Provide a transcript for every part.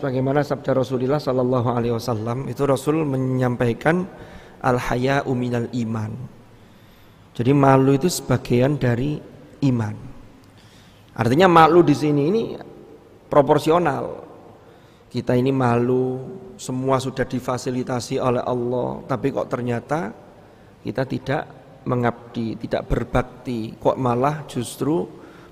sebagaimana sabda Rasulullah sallallahu alaihi wasallam, itu Rasul menyampaikan al-haya'u minal iman. Jadi malu itu sebagian dari iman. Artinya malu di sini ini proporsional. Kita ini malu, semua sudah difasilitasi oleh Allah, tapi kok ternyata kita tidak mengabdi, tidak berbakti, kok malah justru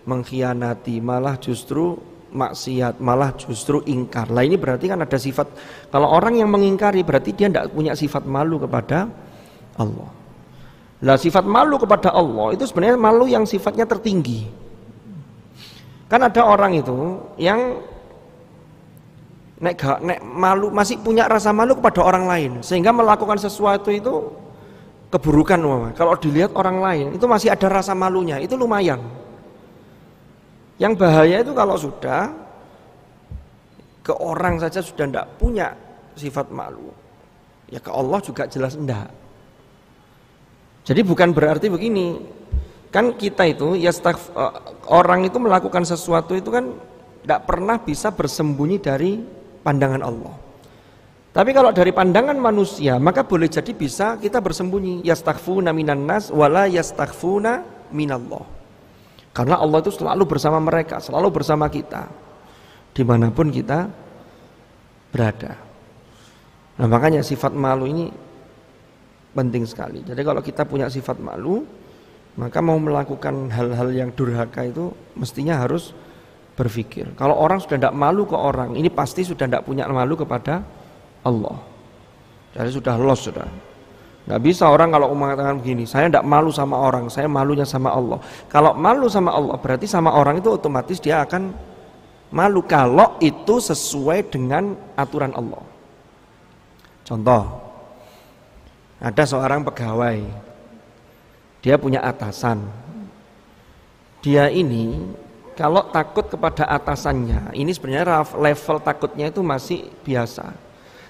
mengkhianati, malah justru maksiat, malah justru ingkar. Lah ini berarti kan ada sifat, kalau orang yang mengingkari berarti dia tidak punya sifat malu kepada Allah. Lah sifat malu kepada Allah itu sebenarnya malu yang sifatnya tertinggi. Kan ada orang itu yang nek malu, masih punya rasa malu kepada orang lain, sehingga melakukan sesuatu itu keburukan, kalau dilihat orang lain itu masih ada rasa malunya, itu lumayan. Yang bahaya itu kalau sudah ke orang saja sudah tidak punya sifat malu, ya ke Allah juga jelas enggak. Jadi bukan berarti begini, kan kita itu ya orang itu melakukan sesuatu itu kan tidak pernah bisa bersembunyi dari pandangan Allah. Tapi kalau dari pandangan manusia, maka boleh jadi bisa kita bersembunyi. Yastakhfuna minan nas wala yastakhfuna minallah. Karena Allah itu selalu bersama mereka, selalu bersama kita, dimanapun kita berada. Nah makanya sifat malu ini penting sekali. Jadi kalau kita punya sifat malu, maka mau melakukan hal-hal yang durhaka itu mestinya harus berpikir. Kalau orang sudah tidak malu ke orang, ini pasti sudah tidak punya malu kepada Allah. Jadi sudah lost sudah. Nggak bisa orang kalau mengatakan begini, saya tidak malu sama orang, saya malunya sama Allah. Kalau malu sama Allah berarti sama orang itu otomatis dia akan malu kalau itu sesuai dengan aturan Allah. Contoh, ada seorang pegawai, dia punya atasan. Dia ini kalau takut kepada atasannya, ini sebenarnya level takutnya itu masih biasa.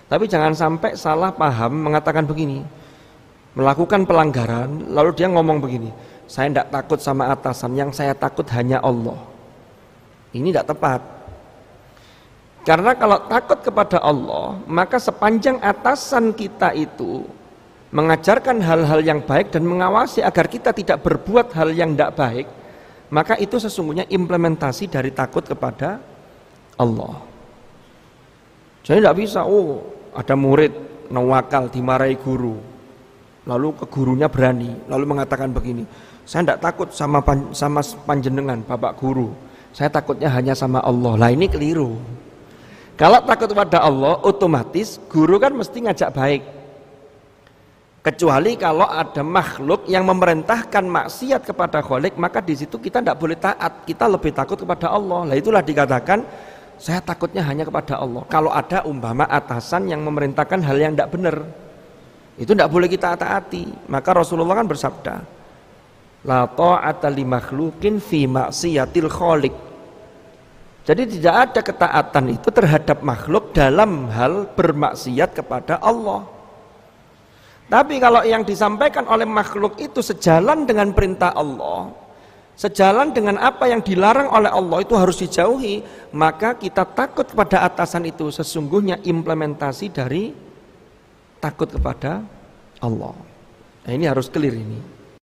Tapi jangan sampai salah paham mengatakan begini, melakukan pelanggaran, lalu dia ngomong begini, saya tidak takut sama atasan, yang saya takut hanya Allah. Ini tidak tepat. Karena kalau takut kepada Allah, maka sepanjang atasan kita itu mengajarkan hal-hal yang baik dan mengawasi agar kita tidak berbuat hal yang tidak baik, maka itu sesungguhnya implementasi dari takut kepada Allah. Jadi tidak bisa, ada murid nawakal dimarahi guru, lalu ke gurunya berani, lalu mengatakan begini, saya tidak takut sama panjenengan Bapak Guru, saya takutnya hanya sama Allah. Lah ini keliru. Kalau takut kepada Allah, otomatis guru kan mesti ngajak baik. Kecuali kalau ada makhluk yang memerintahkan maksiat kepada Khalik, maka di situ kita tidak boleh taat, kita lebih takut kepada Allah. Lah itulah dikatakan saya takutnya hanya kepada Allah. Kalau ada umpama atasan yang memerintahkan hal yang tidak benar, itu tidak boleh kita taati. Maka Rasulullah kan bersabda, la ta'ata li makhluqin fi maksiatil Khalik. Jadi tidak ada ketaatan itu terhadap makhluk dalam hal bermaksiat kepada Allah. Tapi kalau yang disampaikan oleh makhluk itu sejalan dengan perintah Allah, sejalan dengan apa yang dilarang oleh Allah, itu harus dijauhi, maka kita takut kepada atasan itu sesungguhnya implementasi dari takut kepada Allah. Nah, ini harus clear ini.